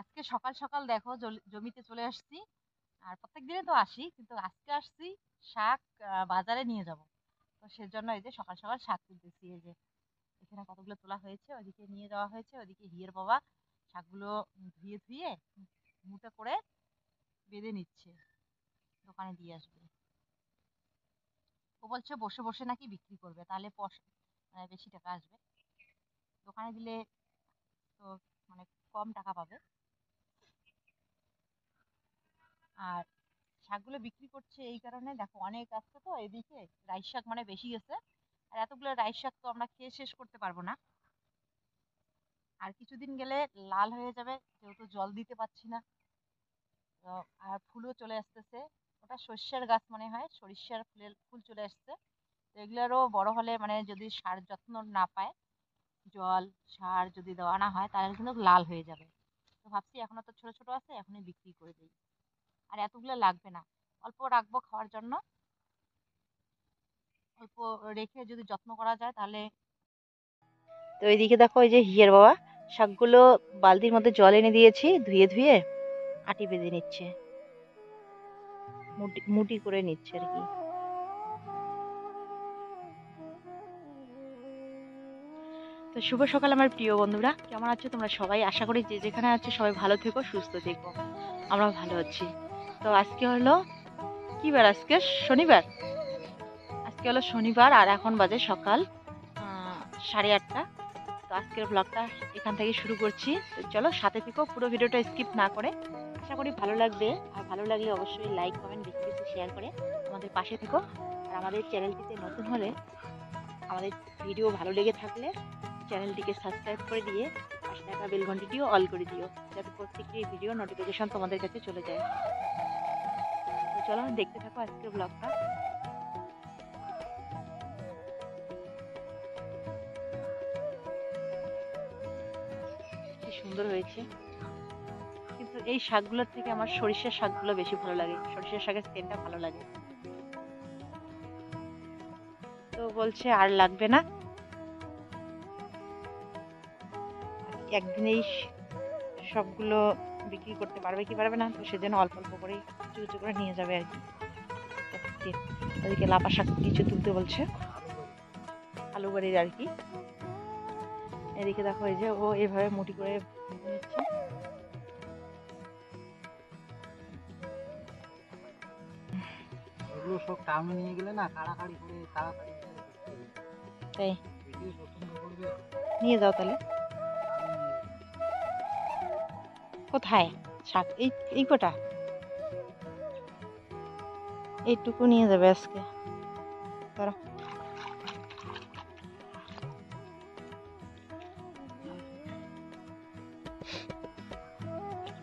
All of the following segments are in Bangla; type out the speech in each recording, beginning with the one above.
আজকে সকাল সকাল দেখো জমিতে চলে আসছি। আর প্রত্যেক দিনে তো আসি, কিন্তু আজকে আসছি শাক বাজারে নিয়ে যাব। তো সেজন্য এই যে সকাল সকাল শাক তুলতেছি। এই যে এখানে কতগুলো তোলা হয়েছে, ওইদিকে নিয়ে যাওয়া হয়েছে। ওইদিকে হিয়ের বাবা শাকগুলো ধুয়ে ধুয়ে মুঠে করে বেঁধে নিচ্ছে, দোকানে দিয়ে আসবে। ও বলছে বসে বসে নাকি বিক্রি করবে, তাহলে বেশি টাকা আসবে। দোকানে দিলে তো মানে কম টাকা পাবে। আর শাকগুলো বিক্রি করছে এই কারণে, দেখো অনেক আসছে তো এদিকে, রাইস শাক মানে বেশি গেছে। আর এতগুলো রাইস শাক তো আমরা খেয়ে শেষ করতে পারবো না। আর কিছুদিন গেলে লাল হয়ে যাবে, যেহেতু জল দিতে পারছি না। তো আর ফুলও চলে আসতেছে। ওটা সর্ষের গাছ মনে হয়, সরিষার ফুলের ফুল চলে আসছে। তো এগুলোরও বড় হলে মানে যদি সার যত্ন না পায়, জল সার যদি দেওয়া না হয়, তাহলে কিন্তু লাল হয়ে যাবে। তো ভাবছি এখনো তো ছোট ছোট আছে, এখনই বিক্রি করে দিই। আর এতগুলো লাগবে না, অল্প রাখবো খাওয়ার জন্য। অল্প রেখে যদি যত্ন করা যায় তাহলে। তো এইদিকে দেখো, এই যে হিয়ের বাবা শাকগুলো বালতির মধ্যে জল এনে দিয়েছি, ধুয়ে ধুয়ে আটি বেঁধে নিচ্ছে, মুটি মুটি করে নিচ্ছে আর কি। তো শুভ সকাল আমার প্রিয় বন্ধুরা, কেমন আছো তোমরা সবাই? আশা করি যে যেখানে আছো সবাই ভালো থেকো, সুস্থ থেকো। আমরাও ভালো আছি। তো আজকে হলো কি বার? আজকে শনিবার। আজকে হলো শনিবার, আর এখন বাজে সকাল 8:30। তো আজকের ব্লগটা এখান থেকে শুরু করছি। তো চলো সাথে থেকো, পুরো ভিডিওটা স্কিপ না করে। আশা করি ভালো লাগবে। আর ভালো লাগলে অবশ্যই লাইক কমেন্ট বেশি বেশি শেয়ার করে আমাদের পাশে থেকো। আর আমাদের চ্যানেলটিতে নতুন হলে, আমাদের ভিডিও ভালো লেগে থাকলে চ্যানেলটিকে সাবস্ক্রাইব করে দিয়ে পাশে থাকা বেল ঘন্টিটিও অল করে দিও, যাতে প্রত্যেকটি ভিডিও নোটিফিকেশন তোমাদের কাছে চলে যায়। তো চলো দেখতে থাকো আজকের ব্লগটা। কি সুন্দর হয়েছে। কিন্তু এই শাকগুলোর থেকে আমার সরিষার শাকগুলো বেশি ভালো লাগে, সরিষার শাকের সেন্টটা ভালো লাগে। তো বলছে আর লাগবে না, একদিনেই সবগুলো বিক্রি করতে পারবে কি পারবে না, তো সেজন্য অল্প অল্প করে কিছু কিছু করে নিয়ে যাবে আর কি। ওদিকে লাপা শাক কিছু তুলতে বলছে, আলু বাড়ির আর কি। এদিকে দেখো, এই যে ও এভাবে মুটি করে নিচ্ছে। এগুলো সব টাউনে নিয়ে গেলে না কাড়াকাড়ি করে তাড়াতাড়ি তাই ভিডিও পছন্দ করবে। নিয়ে যাও তাহলে। কোথায় শাক? এই এই কটা, এইটুকু নিয়ে যাবে আজকে। ধরো।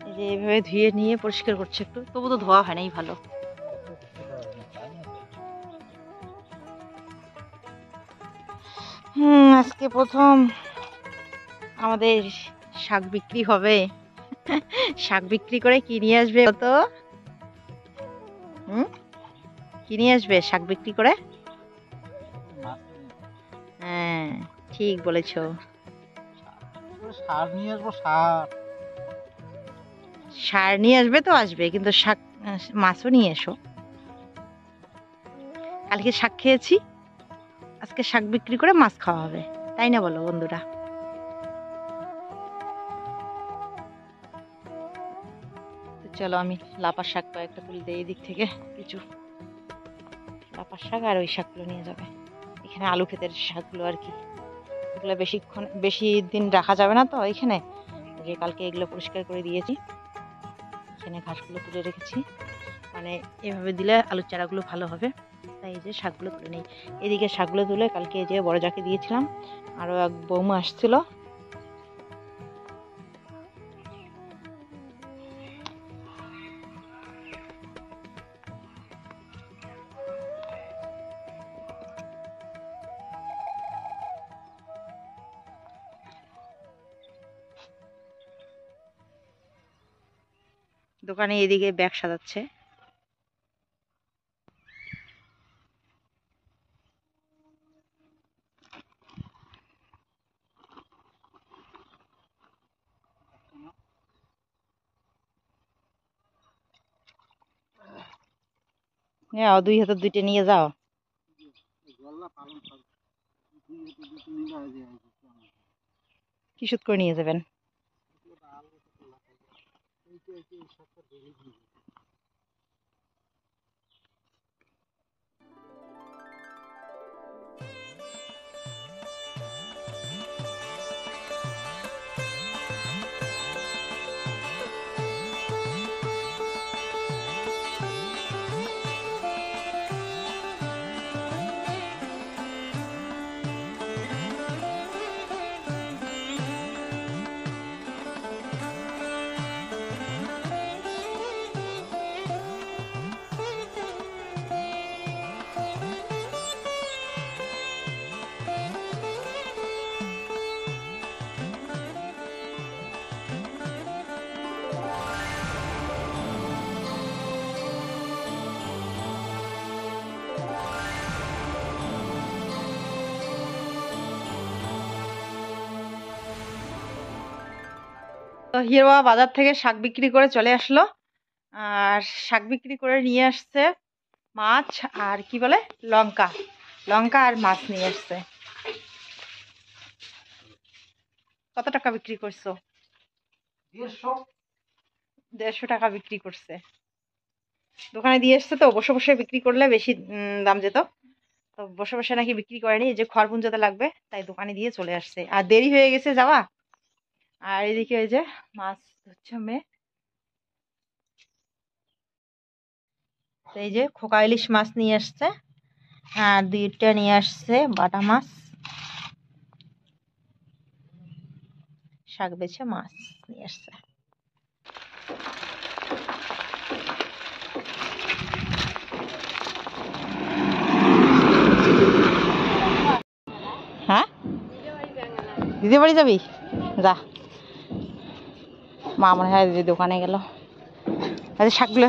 এই যে এইভাবে ধুয়ে নিয়ে পরিষ্কার করছে, একটু তবু তো ধোয়া হয় নাই ভালো। আজকে প্রথম আমাদের শাক বিক্রি হবে। শাক বিক্রি করে কি নিয়ে আসবে কত? কি নিয়ে আসবে শাক বিক্রি করে? হ্যাঁ, ঠিক বলেছো। সার নিয়ে আসবো, সার। সার নিয়ে আসবে তো আসবে, কিন্তু শাক মাছও নিয়ে এসো। কালকে শাক খেয়েছি, আজকে শাক বিক্রি করে মাছ খাওয়া হবে, তাই না বলো বন্ধুরা? তো চলো আমি লাপার শাক কয়েকটা তুলে দিই এই দিক থেকে। কিছু লাপার শাক আর ওই শাকগুলো নিয়ে যাবে। এখানে আলু ক্ষেতের শাকগুলো আর কি। এগুলো বেশি দিন রাখা যাবে না তো এখানে, যে কালকে এগুলো পরিষ্কার করে দিয়েছি। এখানে ঘাসগুলো তুলে রেখেছি, মানে এভাবে দিলে আলুর চারাগুলো ভালো হবে। তাই এই যে শাকগুলো তুলে নিই। এদিকে শাকগুলো তুলে কালকে যে বড় যাকে দিয়েছিলাম, আরও এক বৌমা আসছিল। দোকানে এদিকে ব্যাগ সাজাচ্ছে। যাও, দুই হাতে দুইটা নিয়ে যাও। কি সুদ করে নিয়ে যাবেন? তো হিরো বাবা বাজার থেকে শাক বিক্রি করে চলে আসলো। আর শাক বিক্রি করে নিয়ে আসছে মাছ আর কি বলে লঙ্কা। লঙ্কা আর মাছ নিয়ে আসছে। কত টাকা বিক্রি করছো? 150 টাকা বিক্রি করছে। দোকানে দিয়ে এসছে তো, বসে বসে বিক্রি করলে বেশি দাম যেত। তো বসে বসে নাকি বিক্রি করেনি, এই যে খড়পুঞ্জাতে লাগবে তাই দোকানে দিয়ে চলে আসছে। আর দেরি হয়ে গেছে যাওয়া। আর এদিকে ওই যে মাছ ধরছে মেয়ে। তো এই যে খোকা ইলিশ মাছ নিয়ে আসছে, আর দুইটা নিয়ে আসছে বাটা মাছ। শাক বেছে মাছ নিয়ে আসছে। হ্যাঁ, দিদি বাড়ি যাবি? যা, মা মনে হয় দিদি দোকানে গেল। আচ্ছা শাকগুলো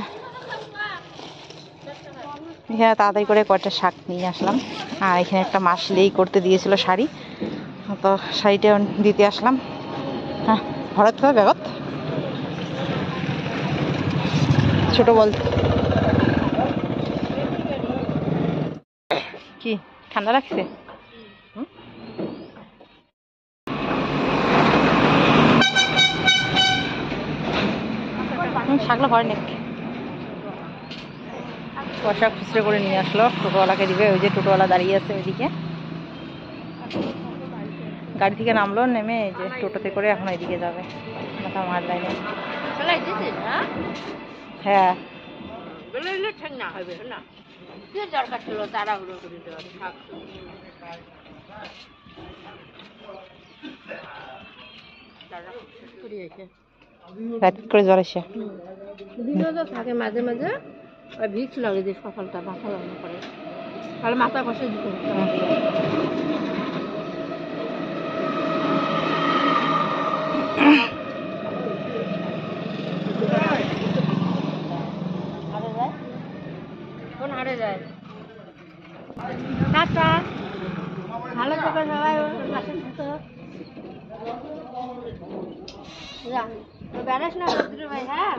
এখানে তাড়াতাড়ি করে কয়টা শাক নিয়ে আসলাম। আর এখানে একটা মা সেলাই করতে দিয়েছিল শাড়ি, তো শাড়িটা দিতে আসলাম। হ্যাঁ, ভরত হবে ব্যাগত ছোট বল। কি ঠান্ডা লাগছে? শাকলা ভরে নাকি পয়সা খুচরো করে নিয়ে আসলো, টোটোওয়ালাকে দিবে। ওই যে টোটোওয়ালা দাঁড়িয়ে আছে ওইদিকে। গাড়ি থেকে নামলো, নেমে এই যে টোটোতে করে এখন ওইদিকে যাবে, মাথা মার লাইনে। হ্যাঁ, দরকার ছিল তাড়াহুড়ো করে দেওয়ার শাক রাত করে জ্বর এসে ভিডিওটা থাকে মাঝে মাঝে। ওই ভিক্স লাগে যে সকালটা মাথা লাগানো করে, তাহলে মাথা কষে দিতে হচ্ছে। কোন হারে যায়? টাটা, ভালো থাকো সবাই। পাশে থাকো। যা, বেড়াস না রোদ্রে ভাই। হ্যাঁ,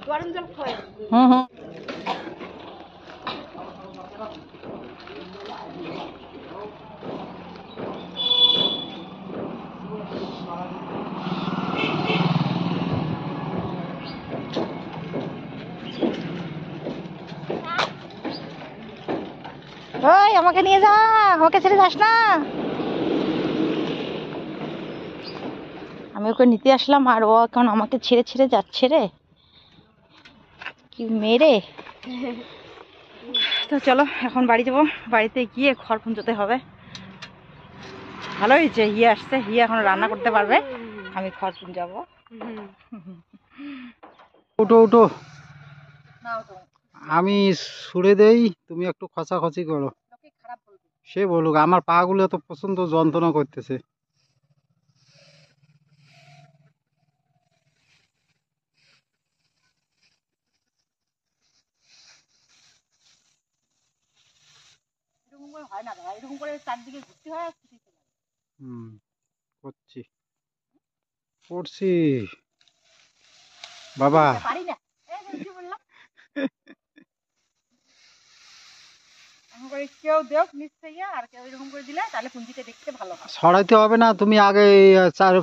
গরম জল খায়। হুম হুম। ওই আমাকে নিয়ে যা, আমাকে ছেড়ে যাস না। আমি ওকে নিতে আসলাম আর ও এখন আমাকে ছেড়ে ছেড়ে যাচ্ছে রে, কি মেরে। তো চলো এখন বাড়ি যাবো। বাড়িতে গিয়ে খড় পুঁজোতে হবে। ভালো হয়েছে হিয়া আসছে, হিয়া এখন রান্না করতে পারবে, আমি খড় পুঁজাবো। উঠো উঠো, আমি ছুড়ে দেই, তুমি একটু খচাখচি করো। সে বলুক, আমার পা গুলো তো প্রচন্ড যন্ত্রণা করতেছে। হয় না দাদা, এরকম করে চারদিকে ঘুরতে হয়। হুম, করছি করছি বাবা। পারি না, এই যে কি বললাম। এরকম করে কেউ দেখ নিশ্চয়ই, আর কেউ এরকম করে দিলে তাহলে পুঞ্জিটা দেখতে ভালো হয়। সরাইতে হবে না, তুমি আগে এই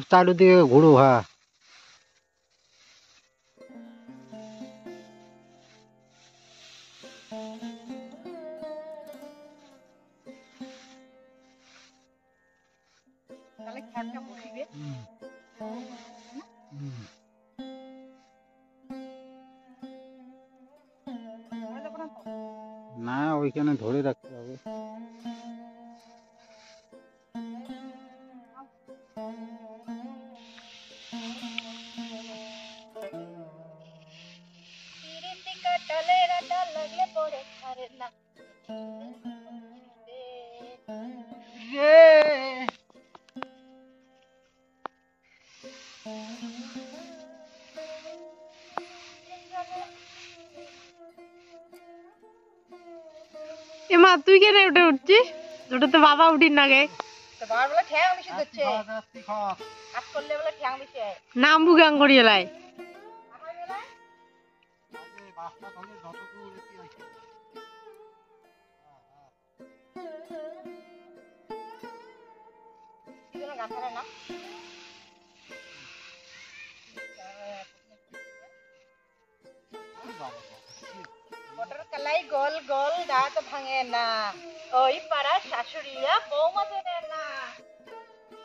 চারিদিকে ঘুরো। হ্যাঁ, তাহলে খ্যাপটা বসিবে। হুম, হুম। ধরে দেবো না তো? না, ওইখানে ধরে রাখতে হবে। পিরিতি কাটালের আটা লাগলে পরে ছাড়ে না রে। এমা তুই কেন উঠে উঠছিস? ওটা তো বাবা উঠিন না গে। তো বাবার বলে ঠ্যাং বেশি দিচ্ছে, কাজ করলে বলে ঠ্যাং বেশি হয়। নাম বুগাং করিয়ে লাই। গাছারে না মটর কালাই গোল গোল দাঁত ভাঙে না, ওই পাড়ার শাশুড়িরা বৌমা চেনে না।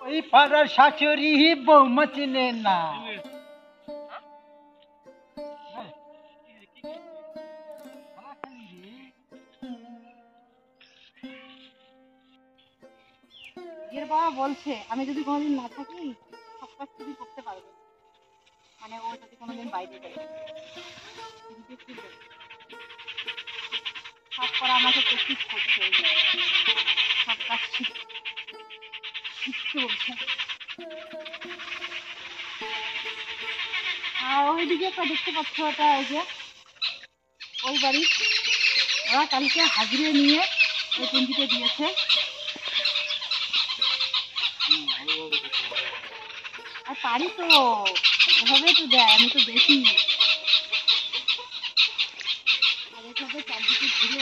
ওই পাড়ার শাশুড়ি বৌমা চিনে না। এর বাবা বলছে আমি যদি কোনোদিন না থাকি সব কাজ তুমি করতে পারবে, মানে ও যদি কোনোদিন বাইরে যায় সব করা আমাকে প্র্যাকটিস করছে, সব কাজ শিখতে বলছে। আর ওইদিকে একটা দেখতে পাচ্ছ, ওটা ওই যে ওই বাড়ি, ওরা কালকে হাজিরে নিয়ে ওই পুঞ্জিতে দিয়েছে। আর পারি তো, এভাবে তো দেয়, আমি তো দেখি। আর এভাবে চারদিকে ঘুরে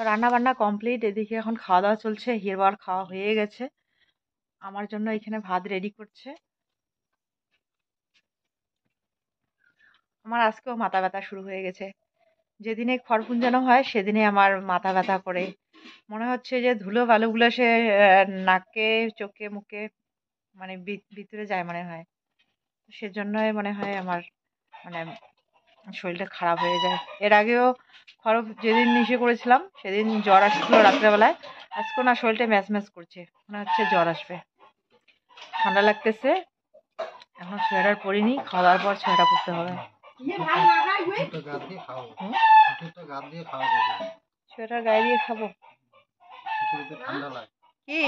রান্না বান্না কমপ্লিট। এদিকে এখন খাওয়া দাওয়া চলছে, হিরবার খাওয়া হয়ে গেছে, আমার জন্য এখানে ভাত রেডি করছে। আমার আজকেও মাথা ব্যথা শুরু হয়ে গেছে। যেদিনে খড় পুঞ্জানো হয় সেদিনে আমার মাথা ব্যথা করে, মনে হচ্ছে যে ধুলো বালুগুলো সে নাকে চোখে মুখে মানে ভিতরে যায় মনে হয়, সেজন্যই মনে হয় আমার মানে শরীরটা খারাপ হয়ে যায়। এর আগেও খড় যেদিন ইসে করেছিলাম সেদিন জ্বর আসছিল রাত্রেবেলায়, আজকেও না শরীরটা ম্যাচ ম্যাচ করছে, মনে হচ্ছে জ্বর আসবে, ঠান্ডা লাগতেছে। এখন সোয়েটার পরিনি, খাওয়া দাওয়ার পর সোয়েটার পরতে হবে। সোয়েটার গায়ে দিয়ে খাবো কি?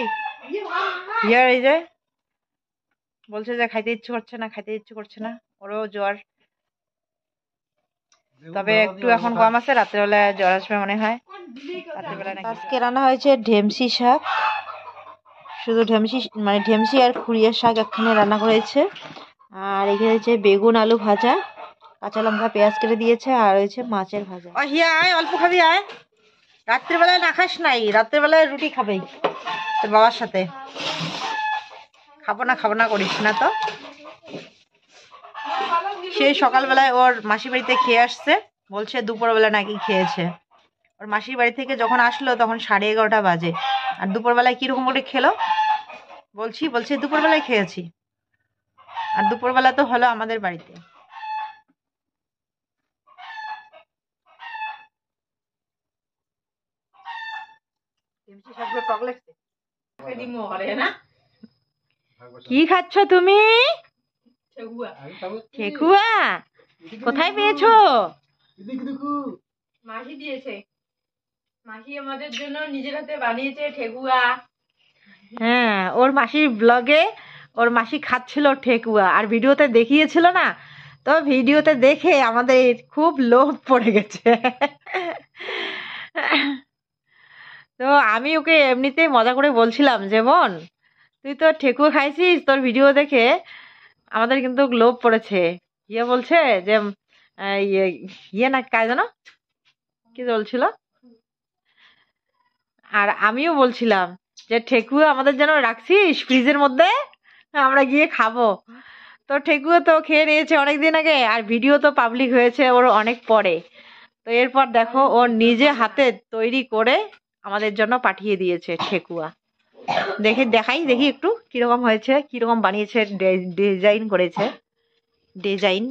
ইয়ার এই যে বলছে যে খাইতে ইচ্ছে করছে না, খাইতে ইচ্ছে করছে না, ওরও জ্বর, তবে একটু এখন কম আছে, রাত্রেবেলা জ্বর আসবে মনে হয় রাত্রেবেলা। আজকে রান্না হয়েছে ঢেমসি শাক, শুধু ঢেমসি মানে ঢেমসি আর খুঁড়িয়ে শাক একখানে রান্না করেছে, আর এখানে হচ্ছে বেগুন আলু ভাজা, কাঁচা লঙ্কা পেঁয়াজ কেটে দিয়েছে, আর হয়েছে মাছের ভাজা। হিয়া আয়, অল্প খাবি আয়, রাত্রেবেলায় না খাস নাই, রাত্রেবেলায় রুটি খাবে তোর বাবার সাথে। খাবো না করিস না তো। সেই সকালবেলায় ওর মাসির বাড়িতে খেয়ে আসছে, বলছে দুপুরবেলা নাকি খেয়েছে। ওর মাসির বাড়ি থেকে যখন আসলো তখন 11:30 বাজে, আর দুপুরবেলায় কিরকম করে খেলো বলছে দুপুরবেলায় খেয়েছি, আর দুপুরবেলা তো হলো আমাদের বাড়িতে। কি খাচ্ছ তুমি? ঠেকুয়া? কোথায় পেয়েছো? মাসি দিয়েছে, মাসি আমাদের জন্য নিজের হাতে বানিয়েছে ঠেকুয়া। হ্যাঁ, ওর মাসির ব্লগে ওর মাসি খাচ্ছিল ঠেকুয়া আর ভিডিওতে দেখিয়েছিল না, তো ভিডিওতে দেখে আমাদের খুব লোভ পড়ে গেছে। তো আমি ওকে এমনিতেই মজা করে বলছিলাম যে বোন, তুই তো ঠেকুয়া খাইছিস, তোর ভিডিও দেখে আমাদের কিন্তু লোভ পড়েছে। ইয়ে বলছে যে ইয়ে ইয়ে না কাজ জানো কি বলছিল, আর আমিও বলছিলাম যে ঠেকুয়া আমাদের যেন রাখছিস ফ্রিজের মধ্যে, আমরা গিয়ে খাবো। তো ঠেকুয়া তো খেয়ে নিয়েছে অনেকদিন আগে, আর ভিডিও তো পাবলিক হয়েছে ওর অনেক পরে। তো এরপর দেখো ও নিজে হাতে তৈরি করে আমাদের জন্য পাঠিয়ে দিয়েছে ঠেকুয়া। দেখি একটু কিরকম হয়েছে, কিরকম বানিয়েছে, ডিজাইন করেছে, ডিজাইন।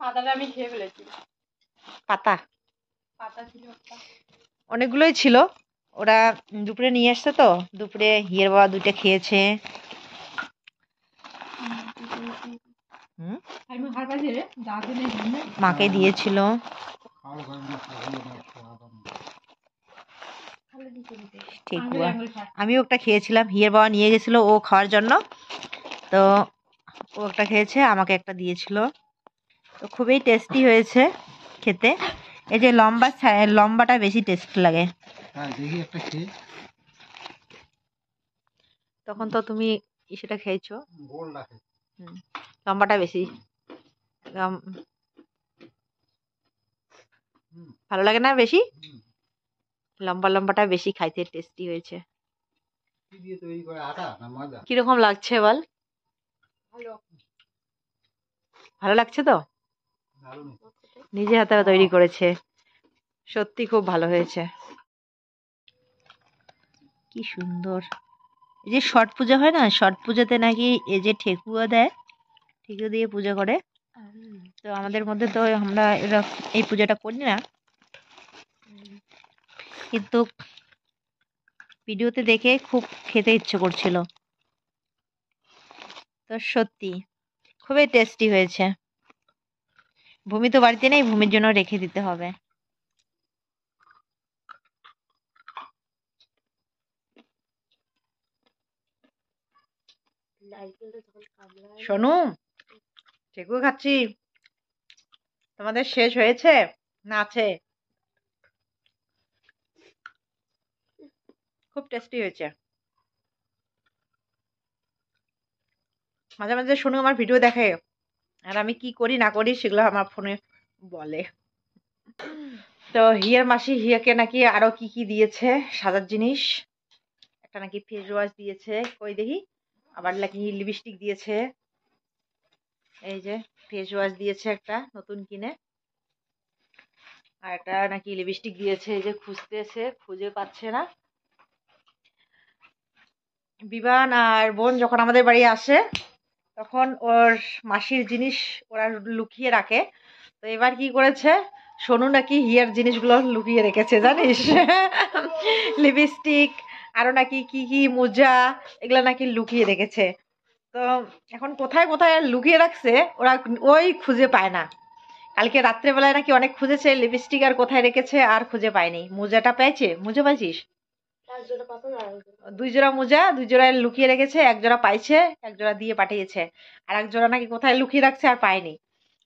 পাতাটা আমি খেয়ে ফেলেছি, পাতা পাতা ছিল একটা। অনেকগুলোই ছিল, ওরা দুপুরে নিয়ে আসছে, তো দুপুরে হিয়ের বাবা দুইটা খেয়েছে। আমি হার পাশে যা দিনে মাকে দিয়েছিল। ঠেকুয়া আমিও একটা খেয়েছিলাম, হিয়ের বাবা নিয়ে গেছিল ও খাওয়ার জন্য, তো ও একটা খেয়েছে, আমাকে একটা দিয়েছিল। তো খুবই টেস্টি হয়েছে খেতে। এই যে লম্বাটা বেশি টেস্ট লাগে। তখন তো তুমি সেটা খেয়েছো, লম্বাটা বেশি ভালো লাগে না, বেশি লম্বাটা বেশি খাইতে টেস্টি হয়েছে। কিরকম লাগছে বল? ভালো লাগছে তো? নিজে হাতে তৈরি করেছে, সত্যি খুব ভালো হয়েছে। কি সুন্দর। এই যে ছট পূজা হয় না, ছট পূজাতে নাকি এই যে ঠেকুয়া দেয়, ঠেকুয়া দিয়ে পূজা করে। তো আমাদের মধ্যে তো আমরা এরা এই পূজাটা করি না, কিন্তু ভিডিওতে দেখে খুব খেতে ইচ্ছে করছিল। তো সত্যি খুবই টেস্টি হয়েছে। ভূমি তো বাড়িতে নেই, ভূমির জন্য রেখে দিতে হবে। সোনু, ঠেকুয়া খাচ্ছি, তোমাদের শেষ হয়েছে না আছে? খুব টেস্টি হয়েছে। মাঝে মাঝে সোনু আমার ভিডিও দেখে, আর আমি কি করি না করি সেগুলো আমার ফোনে বলে। তো হিয়ার মাসি হিয়াকে নাকি আরো কি কি দিয়েছে সাজার জিনিস, একটা নাকি ফেস ওয়াশ দিয়েছে, কই দেখি, আবার নাকি লিপস্টিক দিয়েছে। এই যে ফেস ওয়াশ দিয়েছে একটা নতুন কিনে, আর একটা নাকি লিপস্টিক দিয়েছে, এই যে খুঁজতেছে, খুঁজে পাচ্ছে না। বিবান আর বোন যখন আমাদের বাড়ি আসে তখন ওর মাসির জিনিস ওরা লুকিয়ে রাখে। তো এবার কি করেছে, সোনু নাকি হিয়ার জিনিসগুলো লুকিয়ে রেখেছে জানিস। লিপস্টিক, আরো নাকি কি কি মোজা, এগুলো নাকি লুকিয়ে রেখেছে। তো এখন কোথায় কোথায় লুকিয়ে রাখছে ওরা ওই খুঁজে পায় না। কালকে রাত্রেবেলায় নাকি অনেক খুঁজেছে, লিপস্টিক আর কোথায় রেখেছে আর খুঁজে পায়নি। মোজাটা পেয়েছে, মোজা পাইছিস? 2 জোড়া মোজা, 2 জোড়ায় লুকিয়ে রেখেছে, 1 জোড়া পাইছে, 1 জোড়া দিয়ে পাঠিয়েছে, আর 1 জোড়া নাকি কোথায় লুকিয়ে রাখছে আর পায়নি,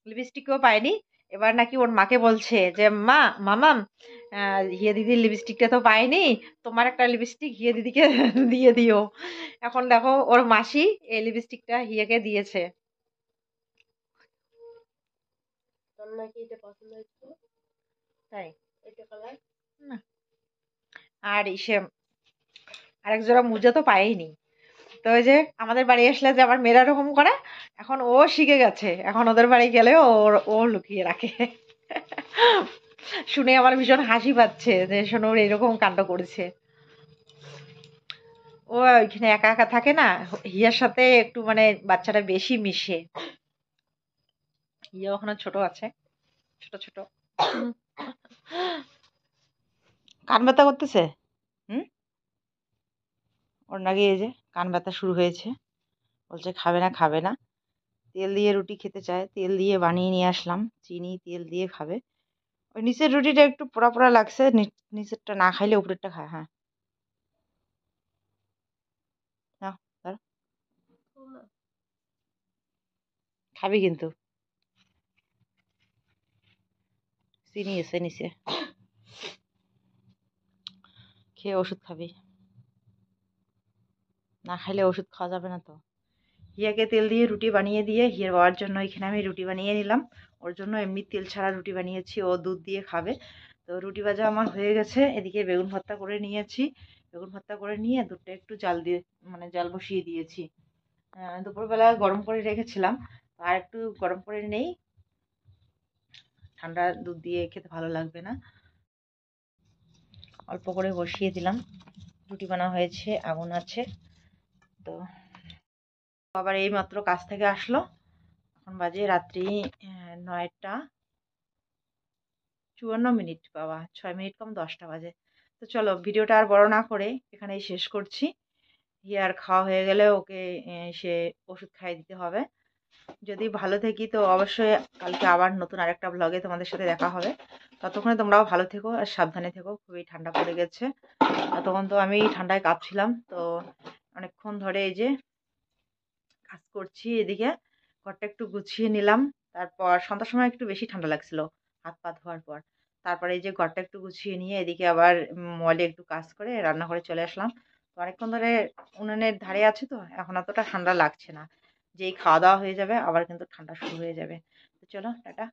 লিপস্টিকও পায়নি। এবার নাকি ওর মাকে বলছে যে মা, মামাম, হিয়া দিদির লিপস্টিকটা তো পাইনি, তোমার একটা লিপস্টিক হিয়া দিদিকে দিয়ে দিও। এখন দেখো ওর মাসি এই লিপস্টিকটা হিয়াকে দিয়েছে। তাই না, আর আরেক জোড়া মোজা তো পাইনি। তো ওই যে আমাদের বাড়ি আসলে যে আমার মেয়েরা এরকম করে, এখন ও শিখে গেছে, এখন ওদের বাড়ি গেলে ও লুকিয়ে রাখে। শুনে আমার ভীষণ হাসি পাচ্ছে যে শোনো ওর এরকম কাণ্ড করেছে। ও ওইখানে একা একা থাকে না, হিয়ার সাথে একটু মানে বাচ্চাটা বেশি মিশে। হিয়া ওখানে ছোট আছে, ছোট ছোট। কান ব্যথা করতেছে, ওর নাকি এই যে কান ব্যথা শুরু হয়েছে। বলছে খাবে না, তেল দিয়ে রুটি খেতে চায়, তেল দিয়ে বানিয়ে নিয়ে আসলাম, চিনি তেল দিয়ে খাবে। ওই নিচের রুটিটা একটু পোড়া পোড়া লাগছে, নিচেরটা না খাইলে উপরেরটা খায়। হ্যাঁ নাও, ধরো। খাবি কিন্তু, চিনি এসে নিচে, খেয়ে ওষুধ খাবি, না খাইলে ওষুধ খাওয়া যাবে না তো। হিয়াকে তেল দিয়ে রুটি বানিয়ে দিয়ে হিয়ার বাবার জন্য এখানে আমি রুটি বানিয়ে নিলাম। ওর জন্য এমনি তেল ছাড়া রুটি বানিয়েছি, ও দুধ দিয়ে খাবে। তো রুটি ভাজা আমার হয়ে গেছে, এদিকে বেগুন ভর্তা করে নিয়েছি। বেগুন ভর্তা করে নিয়ে দুধটা একটু জাল দিয়ে জাল বসিয়ে দিয়েছি। দুপুরবেলা গরম করে রেখেছিলাম, আর একটু গরম করে নেই, ঠান্ডা দুধ দিয়ে খেতে ভালো লাগবে না। অল্প করে বসিয়ে দিলাম, রুটি বানা হয়েছে, আগুন আছে। তো আবার এই মাত্র কাজ থেকে আসলো, এখন বাজে রাত্রি 9টা 54 মিনিট, বাবা 6 মিনিট কম 10টা বাজে। তো চলো ভিডিওটা আর বড় না করে এখানেই শেষ করছি। আর খাওয়া হয়ে গেলে ওকে সে ওষুধ খাইয়ে দিতে হবে। যদি ভালো থাকি তো অবশ্যই কালকে আবার নতুন আরেকটা ব্লগে তোমাদের সাথে দেখা হবে। ততক্ষণে তোমরাও ভালো থেকো আর সাবধানে থেকো, খুবই ঠান্ডা পড়ে গেছে। তখন তো আমি ঠান্ডায় কাঁপছিলাম, তো অনেকক্ষণ ধরে এই যে কাজ করছি। এদিকে ঘরটা একটু গুছিয়ে নিলাম, তারপর সন্ধ্যার সময় একটু বেশি ঠান্ডা লাগছিল হাত পা ধোয়ার পর। তারপরে এই যে ঘরটা একটু গুছিয়ে নিয়ে এদিকে আবার মলে একটু কাজ করে রান্নাঘরে চলে আসলাম। তো অনেকক্ষণ ধরে উনুনের ধারে আছে, তো এখন অতটা ঠান্ডা লাগছে না। যেই খাওয়া দাওয়া হয়ে যাবে আবার কিন্তু ঠান্ডা শুরু হয়ে যাবে। তো চলো টাটা।